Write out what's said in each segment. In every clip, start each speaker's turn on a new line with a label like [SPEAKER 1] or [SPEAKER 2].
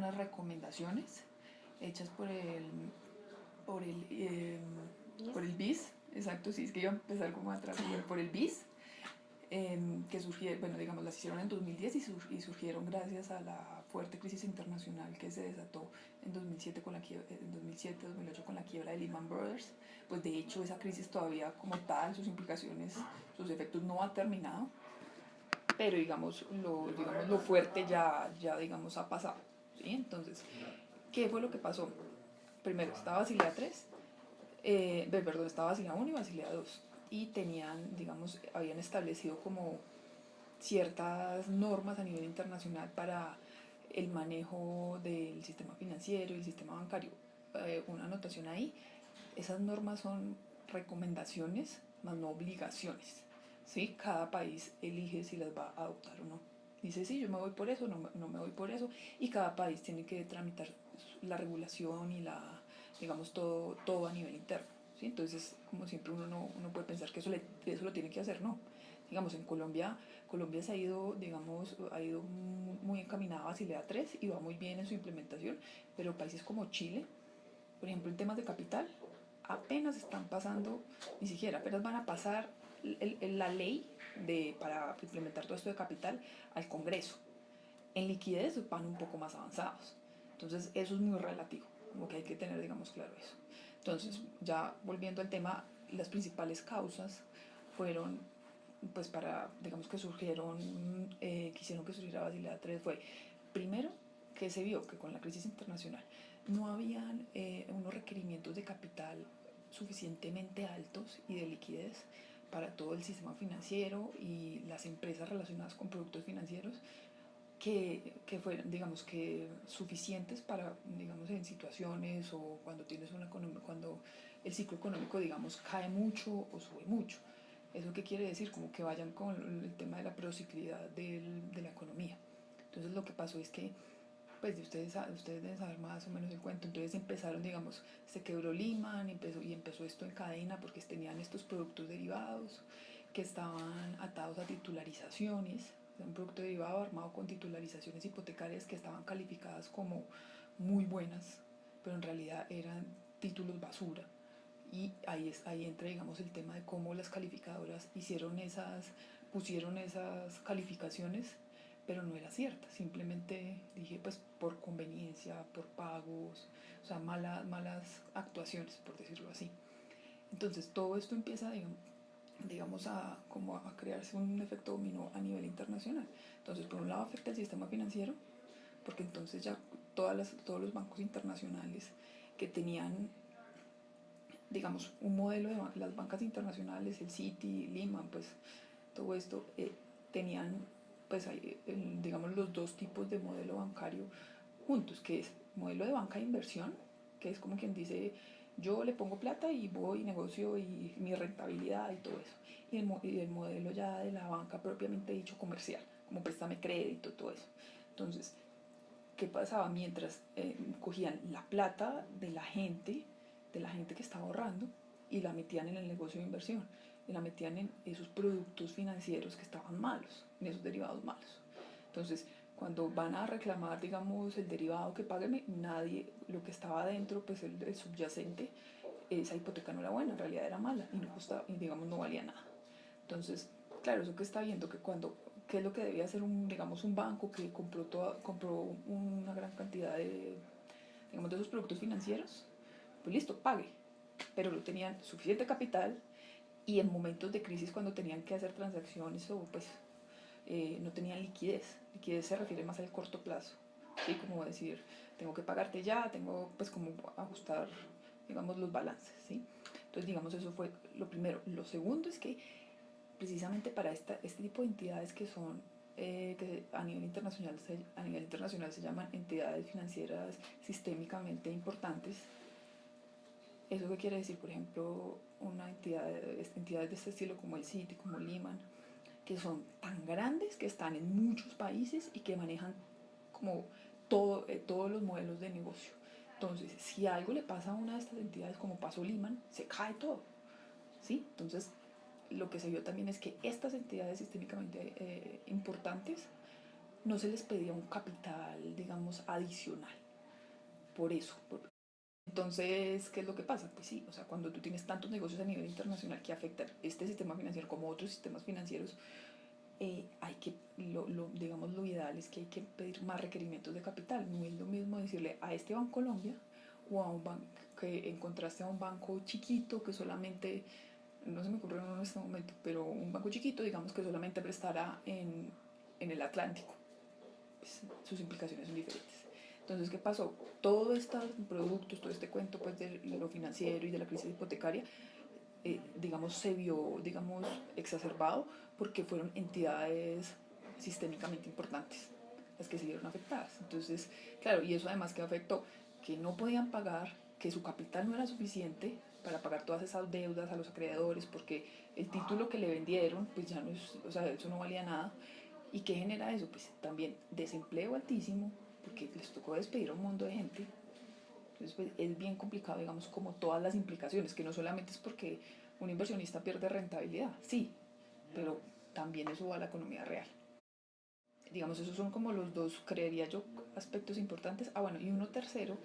[SPEAKER 1] unas recomendaciones hechas por el, eh, por el BIS, exacto, sí, es que iba a empezar como a trabajar por el BIS, que surgieron, bueno, digamos, las hicieron en 2010 y surgieron gracias a la fuerte crisis internacional que se desató en 2007 en 2007-2008 con la quiebra de Lehman Brothers. Pues de hecho esa crisis todavía como tal, sus implicaciones, sus efectos no han terminado, pero digamos lo fuerte ya digamos ha pasado, ¿sí? Entonces, ¿qué fue lo que pasó? Primero estaba Basilea 3, perdón, estaba Basilea 1 y Basilea 2 y tenían, digamos, habían establecido como ciertas normas a nivel internacional para el manejo del sistema financiero y el sistema bancario. Una anotación ahí, esas normas son recomendaciones, más no obligaciones. ¿Sí? Cada país elige si las va a adoptar o no. Dice, sí, yo me voy por eso, no me voy por eso, y cada país tiene que tramitar la regulación y digamos, todo a nivel interno. ¿Sí? Entonces, como siempre, uno puede pensar que eso lo tiene que hacer, no. Digamos, en Colombia se ha ido, digamos, ha ido muy encaminada a Basilea 3 y va muy bien en su implementación, pero países como Chile, por ejemplo, en temas de capital, apenas están pasando, ni siquiera, apenas van a pasar la ley para implementar todo esto de capital al Congreso. En liquidez van un poco más avanzados. Entonces, eso es muy relativo, como que hay que tener, digamos, claro eso. Entonces, ya volviendo al tema, las principales causas fueron, pues digamos que quisieron que surgiera Basilea 3 fue, primero, que se vio que con la crisis internacional no habían unos requerimientos de capital suficientemente altos y de liquidez para todo el sistema financiero y las empresas relacionadas con productos financieros que fueran, digamos, que suficientes para, digamos, en situaciones o cuando tienes cuando el ciclo económico, digamos, cae mucho o sube mucho. ¿Eso qué quiere decir? Como que vayan con el tema de la prociclidad de la economía. Entonces lo que pasó es que, pues ustedes deben saber más o menos el cuento, entonces empezaron, digamos, se quebró Lehman y empezó esto en cadena porque tenían estos productos derivados que estaban atados a titularizaciones, un producto derivado armado con titularizaciones hipotecarias que estaban calificadas como muy buenas, pero en realidad eran títulos basura. Y ahí entra, digamos, el tema de cómo las calificadoras pusieron esas calificaciones, pero no era cierta. Simplemente dije, pues, por conveniencia, por pagos, o sea, malas actuaciones, por decirlo así. Entonces, todo esto empieza, digamos como a crearse un efecto dominó a nivel internacional. Entonces, por un lado afecta el sistema financiero, porque entonces ya todos los bancos internacionales que tenían, digamos, un modelo de las bancas internacionales, el Citi, Lehman, pues todo esto, tenían, pues, digamos, los dos tipos de modelo bancario juntos, que es modelo de banca de inversión, que es como quien dice, yo le pongo plata y voy, negocio y mi rentabilidad y todo eso. Y el modelo ya de la banca propiamente dicho comercial, como préstame crédito, todo eso. Entonces, ¿qué pasaba? Mientras cogían la plata de la gente que estaba ahorrando y la metían en el negocio de inversión y la metían en esos productos financieros que estaban malos, en esos derivados malos. Entonces, cuando van a reclamar, digamos, el derivado que paguen, nadie, lo que estaba adentro, pues el subyacente, esa hipoteca no era buena, en realidad era mala y digamos, no valía nada. Entonces, claro, eso que está viendo que qué es lo que debía hacer digamos, un banco que compró una gran cantidad digamos, de esos productos financieros, pues listo, pague, pero no tenían suficiente capital y en momentos de crisis cuando tenían que hacer transacciones o pues no tenían liquidez. Liquidez se refiere más al corto plazo, ¿sí? Como decir, tengo que pagarte ya, tengo pues como ajustar, digamos, los balances, ¿sí? Entonces, digamos, eso fue lo primero. Lo segundo es que precisamente para este tipo de entidades que son que a nivel internacional se llaman entidades financieras sistémicamente importantes. ¿Eso qué quiere decir? Por ejemplo, entidades de este estilo como el Citi, como Lehman, que son tan grandes que están en muchos países y que manejan como todos los modelos de negocio. Entonces, si algo le pasa a una de estas entidades, como pasó Lehman, se cae todo, ¿sí? Entonces, lo que se vio también es que estas entidades sistémicamente importantes no se les pedía un capital, digamos, adicional. Por eso. Entonces, ¿qué es lo que pasa? Pues sí, o sea, cuando tú tienes tantos negocios a nivel internacional que afectan este sistema financiero como otros sistemas financieros, hay que, digamos, lo ideal es que hay que pedir más requerimientos de capital. No es lo mismo decirle a este Banco Colombia o a un banco que encontraste a un banco chiquito que solamente, no se me ocurre uno en este momento, pero un banco chiquito, digamos, que solamente prestará en el Atlántico. Pues, sus implicaciones son diferentes. Entonces, ¿qué pasó? Todos estos productos, todo este cuento pues, de lo financiero y de la crisis hipotecaria, digamos, se vio, digamos, exacerbado porque fueron entidades sistémicamente importantes las que se vieron afectadas. Entonces, claro, y eso además que afectó que no podían pagar, que su capital no era suficiente para pagar todas esas deudas a los acreedores, porque el título que le vendieron, pues ya no es, o sea, eso no valía nada. ¿Y qué genera eso? Pues también desempleo altísimo, porque les tocó despedir a un montón de gente. Entonces pues, es bien complicado, digamos, como todas las implicaciones, que no solamente es porque un inversionista pierde rentabilidad, sí, pero también eso va a la economía real. Digamos, esos son como los dos, creería yo, aspectos importantes. Ah, bueno, y uno tercero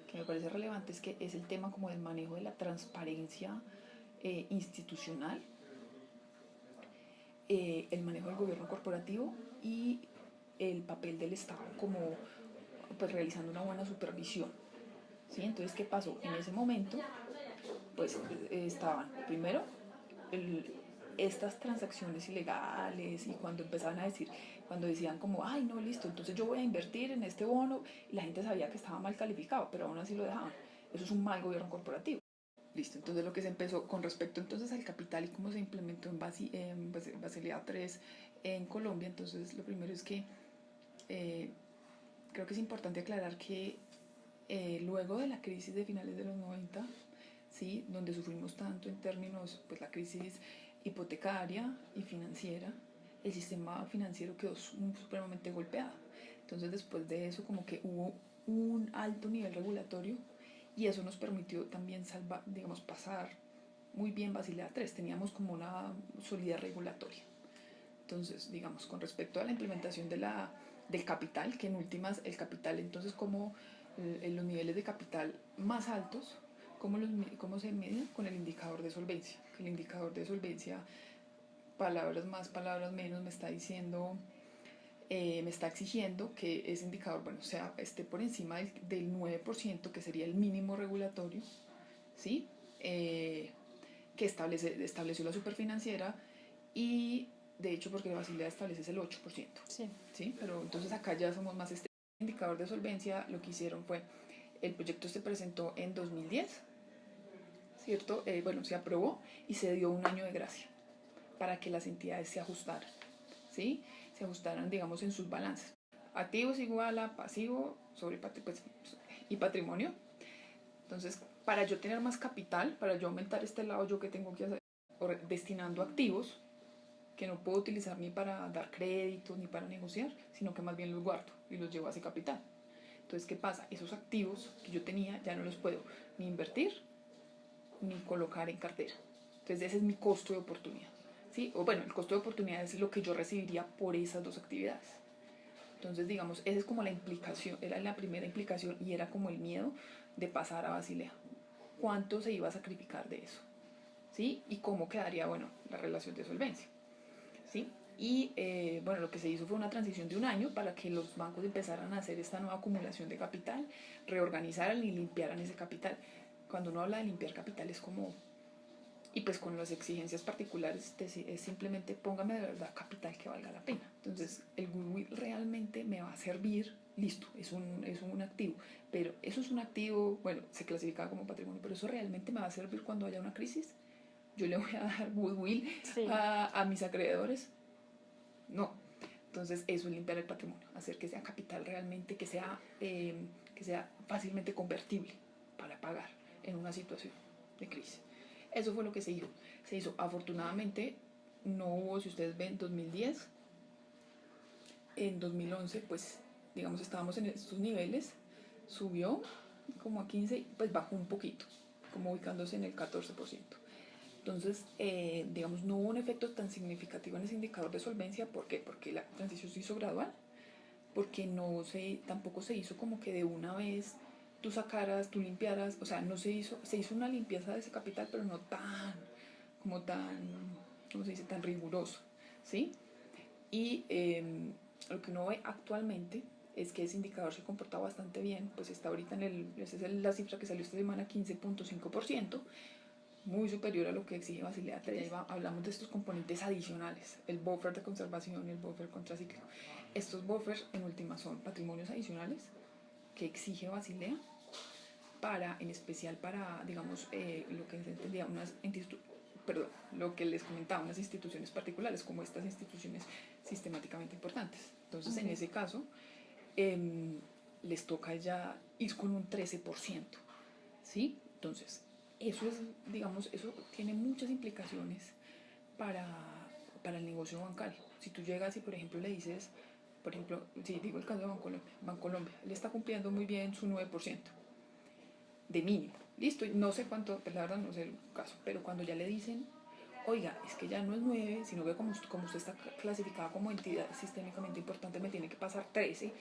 [SPEAKER 1] que me parece relevante es que es el tema como del manejo de la transparencia institucional, el manejo del gobierno corporativo y el papel del Estado como pues realizando una buena supervisión. ¿Sí? Entonces, ¿qué pasó? En ese momento, pues estaban primero el, estas transacciones ilegales y cuando empezaban a decir, cuando decían como, ay, no, listo, entonces yo voy a invertir en este bono y la gente sabía que estaba mal calificado, pero aún así lo dejaban. Eso es un mal gobierno corporativo. Listo, entonces lo que se empezó con respecto entonces al capital y cómo se implementó en Basilea 3 en Colombia, entonces lo primero es que creo que es importante aclarar que luego de la crisis de finales de los 90, ¿sí? Donde sufrimos tanto en términos, pues la crisis hipotecaria y financiera, el sistema financiero quedó supremamente golpeado. Entonces después de eso como que hubo un alto nivel regulatorio y eso nos permitió también digamos, pasar muy bien Basilea 3. Teníamos como una solidez regulatoria. Entonces, digamos, con respecto a la implementación del capital, que en últimas el capital, entonces, como en los niveles de capital más altos, ¿cómo se miden? Con el indicador de solvencia. El indicador de solvencia, palabras más, palabras menos, me está diciendo, me está exigiendo que ese indicador, bueno, sea, esté por encima del 9%, que sería el mínimo regulatorio, ¿sí? Que estableció la superfinanciera y de hecho porque la Basilea establece es el 8%. Sí. ¿Sí? Pero entonces acá ya somos más este indicador de solvencia. Lo que hicieron fue, el proyecto se presentó en 2010, ¿cierto? Bueno, se aprobó y se dio un año de gracia para que las entidades se ajustaran, ¿sí? Se ajustaran, digamos, en sus balances. Activos igual a pasivo sobre pues, y patrimonio. Entonces, para yo tener más capital, para yo aumentar este lado, yo que tengo que hacer, destinando activos que no puedo utilizar ni para dar créditos ni para negociar, sino que más bien los guardo y los llevo a ese capital. Entonces, ¿qué pasa? Esos activos que yo tenía ya no los puedo ni invertir ni colocar en cartera. Entonces, ese es mi costo de oportunidad. ¿Sí? O bueno, el costo de oportunidad es lo que yo recibiría por esas dos actividades. Entonces, digamos, esa es como la implicación, era la primera implicación y era como el miedo de pasar a Basilea. ¿Cuánto se iba a sacrificar de eso? ¿Sí? Y cómo quedaría, bueno, la relación de solvencia. ¿Sí? Y bueno, lo que se hizo fue una transición de un año para que los bancos empezaran a hacer esta nueva acumulación de capital, reorganizaran y limpiaran ese capital. Cuando uno habla de limpiar capital es como, y pues con las exigencias particulares es simplemente póngame de verdad capital que valga la pena. Entonces el goodwill realmente me va a servir, listo, es un activo, pero eso es un activo, bueno, se clasifica como patrimonio, pero eso realmente me va a servir cuando haya una crisis. Yo le voy a dar goodwill sí. a mis acreedores. No. Entonces eso es limpiar el patrimonio, hacer que sea capital realmente, que sea fácilmente convertible para pagar en una situación de crisis. Eso fue lo que se hizo. Se hizo, afortunadamente, no hubo, si ustedes ven, 2010, en 2011, pues, digamos, estábamos en estos niveles, subió como a 15, pues bajó un poquito, como ubicándose en el 14%. Entonces, digamos, no hubo un efecto tan significativo en ese indicador de solvencia. ¿Por qué? Porque la transición se hizo gradual. porque tampoco se hizo como que de una vez tú sacaras, tú limpiaras, o sea, no se hizo una limpieza de ese capital, pero no tan, ¿cómo se dice?, tan riguroso, ¿sí? Y lo que uno ve actualmente es que ese indicador se comporta bastante bien, pues está ahorita esa es la cifra que salió esta semana, 15.5%, muy superior a lo que exige Basilea III. Hablamos de estos componentes adicionales, el buffer de conservación y el buffer contracíclico. Estos buffers, en última, son patrimonios adicionales que exige Basilea en especial para, digamos, lo que se entendía, lo que les comentaba, unas instituciones particulares, como estas instituciones sistemáticamente importantes. Entonces, en ese caso, les toca ya ir con un 13%, ¿sí? Entonces, eso es, digamos, eso tiene muchas implicaciones para, para el negocio bancario. Si tú llegas y, por ejemplo, le dices, por ejemplo, si digo el caso de Bancolombia, él está cumpliendo muy bien su 9% de mínimo. Listo, no sé cuánto, pues la verdad no sé el caso, pero cuando ya le dicen, oiga, es que ya no es 9, sino que como usted está clasificada como entidad sistémicamente importante, me tiene que pasar 13,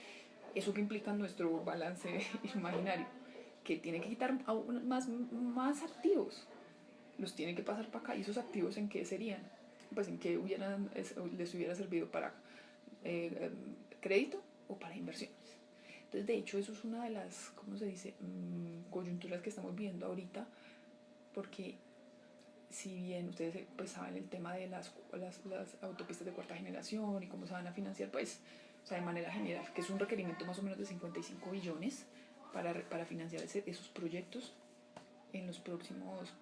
[SPEAKER 1] eso que implica nuestro balance imaginario, que tiene que quitar aún más activos, los tiene que pasar para acá. ¿Y esos activos en qué serían? Pues en qué les hubiera servido para crédito o para inversiones. Entonces, de hecho, eso es una de las, ¿cómo se dice?, coyunturas que estamos viendo ahorita, porque si bien ustedes pues saben el tema de las autopistas de cuarta generación y cómo se van a financiar, pues, o sea, de manera general, que es un requerimiento más o menos de 55 billones para financiar esos proyectos en los próximos,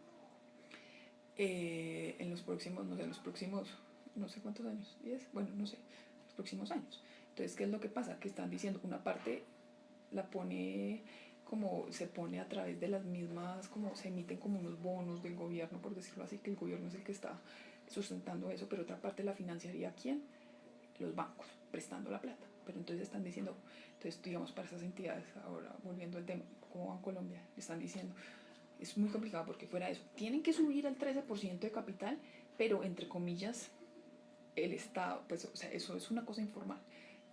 [SPEAKER 1] no sé cuántos años, 10, bueno, no sé, los próximos años. Entonces, ¿qué es lo que pasa? Que están diciendo, una parte se pone a través de las mismas, como se emiten como unos bonos del gobierno, por decirlo así, que el gobierno es el que está sustentando eso, pero otra parte la financiaría ¿quién? Los bancos, prestando la plata. Pero entonces están diciendo, entonces digamos para esas entidades, ahora volviendo al tema, como Bancolombia, le están diciendo, es muy complicado porque fuera de eso, tienen que subir al 13% de capital, pero entre comillas, el Estado, pues, o sea, eso es una cosa informal,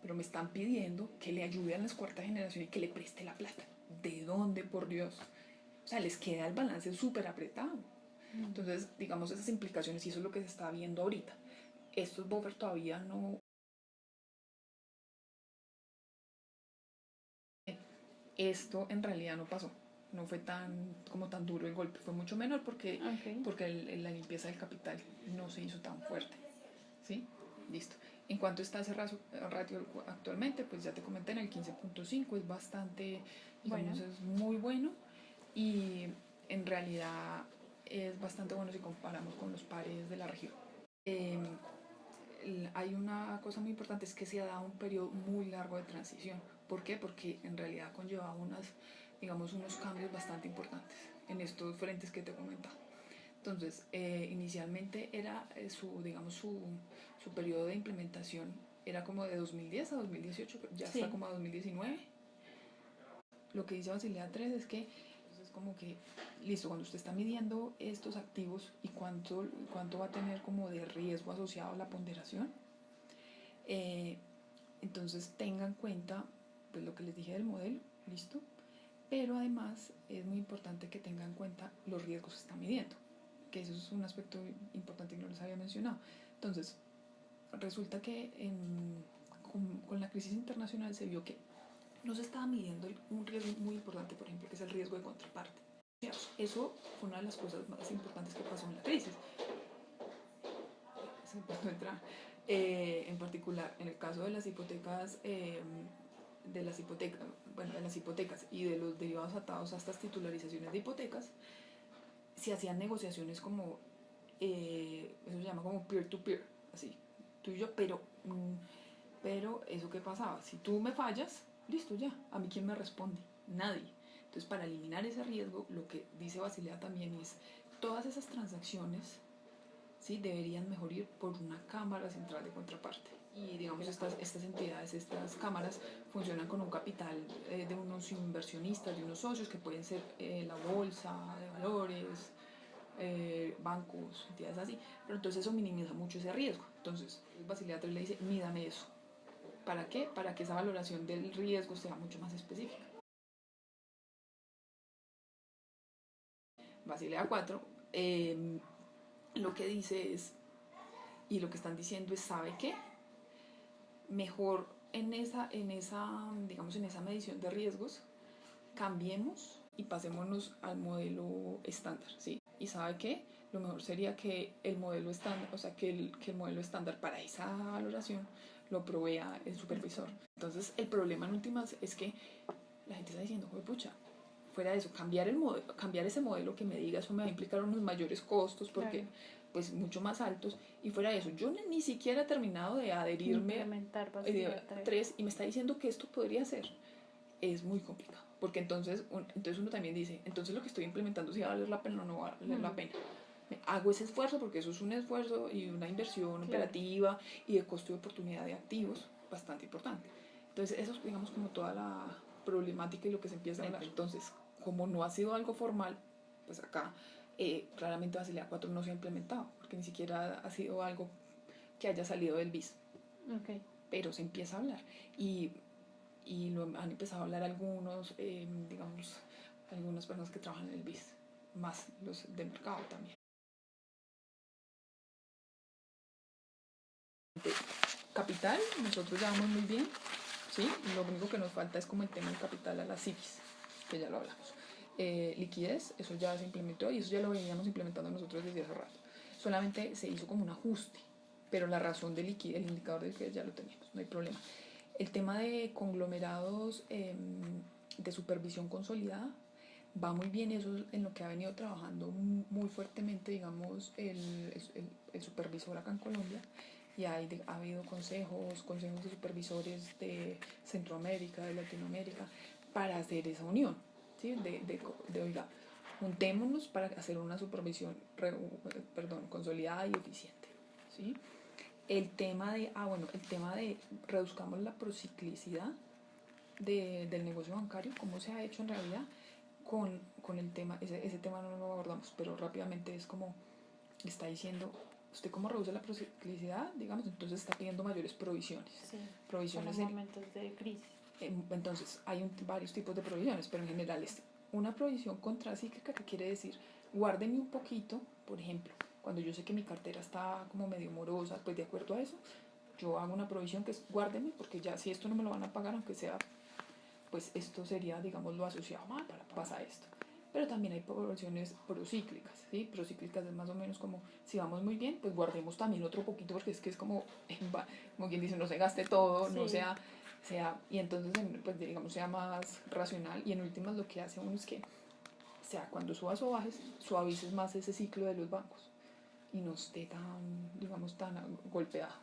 [SPEAKER 1] pero me están pidiendo que le ayude a las cuarta generación y que le preste la plata. ¿De dónde, por Dios? O sea, les queda el balance súper apretado. Entonces, digamos, esas implicaciones, y eso es lo que se está viendo ahorita. Estos buffers todavía no... Esto en realidad no pasó. No fue tan duro el golpe, fue mucho menor porque la limpieza del capital no se hizo tan fuerte. ¿Sí? Listo. En cuanto está ese ratio actualmente, pues ya te comenté, en el 15.5, es bastante, digamos, bueno, es muy bueno, y en realidad es bastante bueno si comparamos con los pares de la región. Hay una cosa muy importante, es que se ha dado un periodo muy largo de transición. ¿Por qué? Porque en realidad conlleva unos cambios bastante importantes en estos frentes que te he comentado. Entonces, inicialmente era su periodo de implementación era como de 2010 a 2018, ya sí, está como a 2019. Lo que dice Basilea 3 es que es como que, listo, cuando usted está midiendo estos activos y cuánto va a tener como de riesgo asociado a la ponderación, entonces tenga en cuenta pues lo que les dije del modelo, listo, pero además es muy importante que tenga en cuenta los riesgos que está midiendo, que eso es un aspecto importante que no les había mencionado. Entonces, resulta que con la crisis internacional se vio que no se estaba midiendo un riesgo muy importante, por ejemplo, que es el riesgo de contraparte. Eso fue una de las cosas más importantes que pasó en la crisis. En particular, en el caso de las hipotecas, de las hipotecas y de los derivados atados a estas titularizaciones de hipotecas, se hacían negociaciones como, eso se llama como peer-to-peer, así, tú y yo, pero eso ¿qué pasaba? Si tú me fallas, listo ya, ¿a mí quién me responde? Nadie. Entonces, para eliminar ese riesgo, lo que dice Basilea también es, todas esas transacciones, ¿sí?, deberían mejor ir por una cámara central de contraparte. Y digamos, estas entidades, estas cámaras, funcionan con un capital de unos inversionistas, de unos socios, que pueden ser la bolsa de valores, bancos, entidades así, pero entonces eso minimiza mucho ese riesgo. Entonces Basilea 3 le dice, mídame eso, ¿Para qué? Para que esa valoración del riesgo sea mucho más específica. Basilea 4 lo que dice es, y lo que están diciendo es, ¿sabe qué? Mejor digamos, en esa medición de riesgos, cambiemos y pasémonos al modelo estándar, ¿sí? ¿Y sabe qué? Lo mejor sería que el modelo estándar, o sea, que el modelo estándar para esa valoración lo provea el supervisor. Entonces, el problema en últimas es que la gente está diciendo, joder, pucha, fuera de eso, cambiar ese modelo que me diga, eso me va a implicar unos mayores costos porque, claro, pues mucho más altos, y fuera de eso, yo ni siquiera he terminado de adherirme a 3 y me está diciendo que esto podría ser, es muy complicado, porque entonces uno también dice, entonces lo que estoy implementando si va a valer la pena o no va a valer la pena. Hago ese esfuerzo porque eso es un esfuerzo y una inversión, claro, operativa y de costo de oportunidad de activos bastante importante. Entonces eso es, digamos, como toda la problemática y lo que se empieza a hablar. Entonces, como no ha sido algo formal, pues acá claramente Basilea 4 no se ha implementado, porque ni siquiera ha sido algo que haya salido del BIS. Okay. Pero se empieza a hablar y lo han empezado a hablar algunos, digamos, algunas personas que trabajan en el BIS, más los de mercado también. Capital, nosotros ya vamos muy bien, ¿sí? Lo único que nos falta es como el tema del capital a las CIFIs, que ya lo hablamos. Liquidez, eso ya se implementó y eso ya lo veníamos implementando nosotros desde hace rato. Solamente se hizo como un ajuste, pero la razón de liquidez, el indicador de liquidez ya lo teníamos, no hay problema. El tema de conglomerados de supervisión consolidada va muy bien, eso es en lo que ha venido trabajando muy fuertemente, digamos, el supervisor acá en Colombia. Y ha habido consejos de supervisores de Centroamérica, de Latinoamérica, para hacer esa unión, ¿sí? Oiga, juntémonos para hacer una supervisión consolidada y eficiente, ¿sí? El tema de reduzcamos la prociclicidad del negocio bancario, cómo se ha hecho en realidad con el tema, ese tema no lo abordamos, pero rápidamente es como está diciendo, usted cómo reduce la prociclicidad, digamos, entonces está pidiendo mayores provisiones. Sí, provisiones
[SPEAKER 2] para momentos de crisis.
[SPEAKER 1] Entonces hay varios tipos de provisiones, pero en general es una provisión contracíclica, que quiere decir, guárdeme un poquito, por ejemplo, cuando yo sé que mi cartera está como medio morosa, pues de acuerdo a eso, yo hago una provisión que es guárdeme, porque ya si esto no me lo van a pagar, aunque sea, pues esto sería, digamos, lo asociado mal para pasar esto. Pero también hay provisiones procíclicas, ¿sí? Procíclicas es más o menos como, si vamos muy bien, pues guardemos también otro poquito, porque es que es como quien dice, no se gaste todo, sí, no sea, y entonces, pues digamos, sea más racional, y en últimas lo que hace uno es que, cuando subas o bajes, suavices más ese ciclo de los bancos, y no esté tan, digamos, tan golpeado.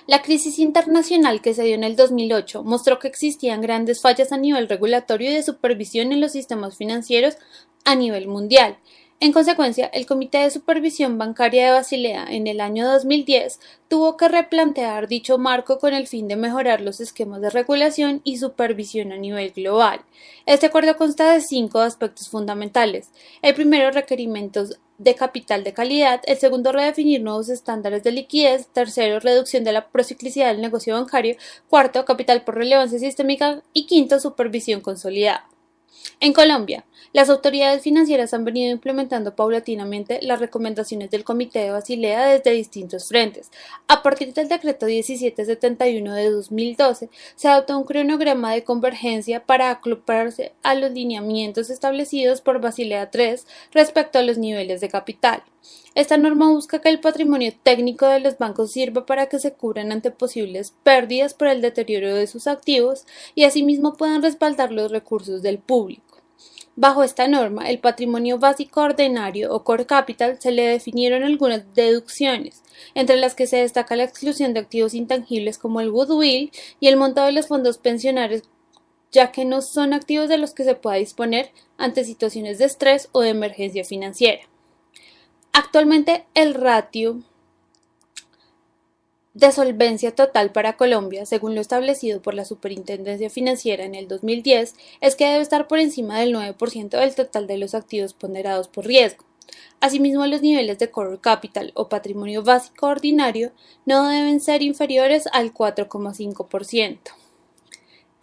[SPEAKER 2] La crisis internacional que se dio en el 2008 mostró que existían grandes fallas a nivel regulatorio y de supervisión en los sistemas financieros a nivel mundial. En consecuencia, el Comité de Supervisión Bancaria de Basilea en el año 2010 tuvo que replantear dicho marco con el fin de mejorar los esquemas de regulación y supervisión a nivel global. Este acuerdo consta de 5 aspectos fundamentales. El primero, requerimientos de capital de calidad, el segundo, redefinir nuevos estándares de liquidez, tercero, reducción de la prociclicidad del negocio bancario, cuarto, capital por relevancia sistémica y quinto, supervisión consolidada. En Colombia, las autoridades financieras han venido implementando paulatinamente las recomendaciones del Comité de Basilea desde distintos frentes. A partir del Decreto 1771 de 2012, se adoptó un cronograma de convergencia para acoplarse a los lineamientos establecidos por Basilea III respecto a los niveles de capital. Esta norma busca que el patrimonio técnico de los bancos sirva para que se cubran ante posibles pérdidas por el deterioro de sus activos y asimismo puedan respaldar los recursos del público. Bajo esta norma, el patrimonio básico ordinario o core capital se le definieron algunas deducciones, entre las que se destaca la exclusión de activos intangibles como el goodwill y el monto de los fondos pensionarios, ya que no son activos de los que se pueda disponer ante situaciones de estrés o de emergencia financiera. Actualmente, el ratio de solvencia total para Colombia, según lo establecido por la Superintendencia Financiera en el 2010, es que debe estar por encima del 9% del total de los activos ponderados por riesgo. Asimismo, los niveles de core capital o patrimonio básico ordinario no deben ser inferiores al 4,5%.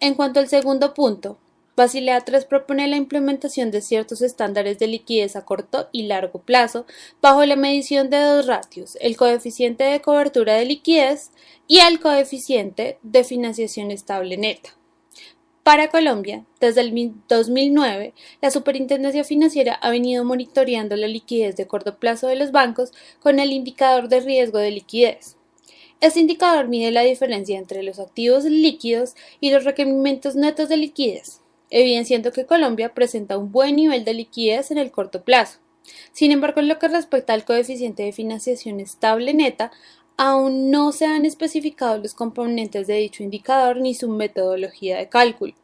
[SPEAKER 2] En cuanto al segundo punto, Basilea III propone la implementación de ciertos estándares de liquidez a corto y largo plazo bajo la medición de dos ratios, el coeficiente de cobertura de liquidez y el coeficiente de financiación estable neta. Para Colombia, desde el 2009, la Superintendencia Financiera ha venido monitoreando la liquidez de corto plazo de los bancos con el indicador de riesgo de liquidez. Este indicador mide la diferencia entre los activos líquidos y los requerimientos netos de liquidez, evidenciando que Colombia presenta un buen nivel de liquidez en el corto plazo. Sin embargo, en lo que respecta al coeficiente de financiación estable neta, aún no se han especificado los componentes de dicho indicador ni su metodología de cálculo,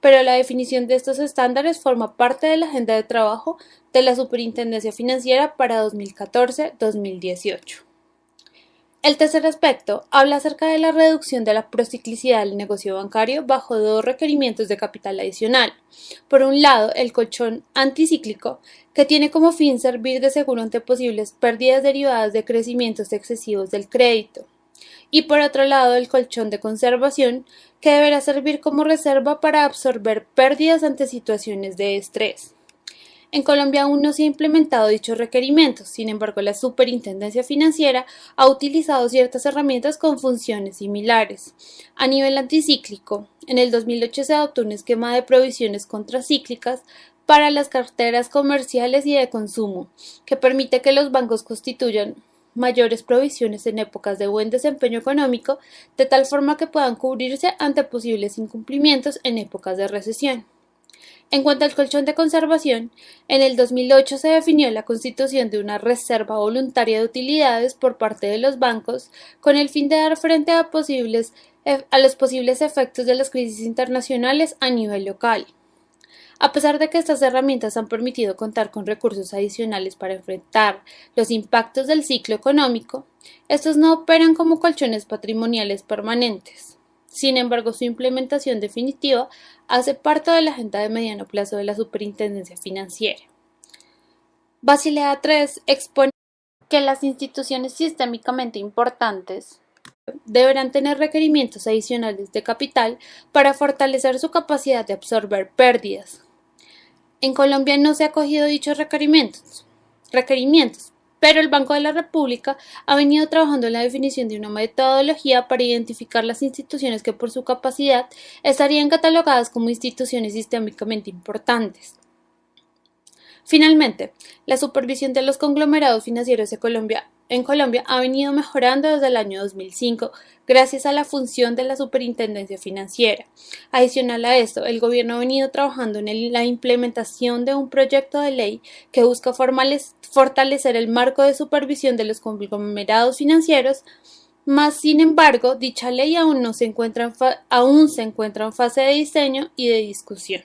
[SPEAKER 2] pero la definición de estos estándares forma parte de la agenda de trabajo de la Superintendencia Financiera para 2014-2018. El tercer aspecto habla acerca de la reducción de la prociclicidad del negocio bancario bajo dos requerimientos de capital adicional. Por un lado, el colchón anticíclico, que tiene como fin servir de seguro ante posibles pérdidas derivadas de crecimientos excesivos del crédito. Y por otro lado, el colchón de conservación, que deberá servir como reserva para absorber pérdidas ante situaciones de estrés. En Colombia aún no se han implementado dichos requerimientos, sin embargo la Superintendencia Financiera ha utilizado ciertas herramientas con funciones similares. A nivel anticíclico, en el 2008 se adoptó un esquema de provisiones contracíclicas para las carteras comerciales y de consumo, que permite que los bancos constituyan mayores provisiones en épocas de buen desempeño económico, de tal forma que puedan cubrirse ante posibles incumplimientos en épocas de recesión. En cuanto al colchón de conservación, en el 2008 se definió la constitución de una reserva voluntaria de utilidades por parte de los bancos con el fin de dar frente a los posibles efectos de las crisis internacionales a nivel local. A pesar de que estas herramientas han permitido contar con recursos adicionales para enfrentar los impactos del ciclo económico, estos no operan como colchones patrimoniales permanentes. Sin embargo, su implementación definitiva hace parte de la agenda de mediano plazo de la Superintendencia Financiera. Basilea III expone que las instituciones sistémicamente importantes deberán tener requerimientos adicionales de capital para fortalecer su capacidad de absorber pérdidas. En Colombia no se ha acogido dichos requerimientos, pero el Banco de la República ha venido trabajando en la definición de una metodología para identificar las instituciones que por su capacidad estarían catalogadas como instituciones sistémicamente importantes. Finalmente, la supervisión de los conglomerados financieros en Colombia ha venido mejorando desde el año 2005 gracias a la función de la Superintendencia Financiera. Adicional a esto, el gobierno ha venido trabajando en la implementación de un proyecto de ley que busca fortalecer el marco de supervisión de los conglomerados financieros, sin embargo, dicha ley aún se encuentra en fase de diseño y de discusión.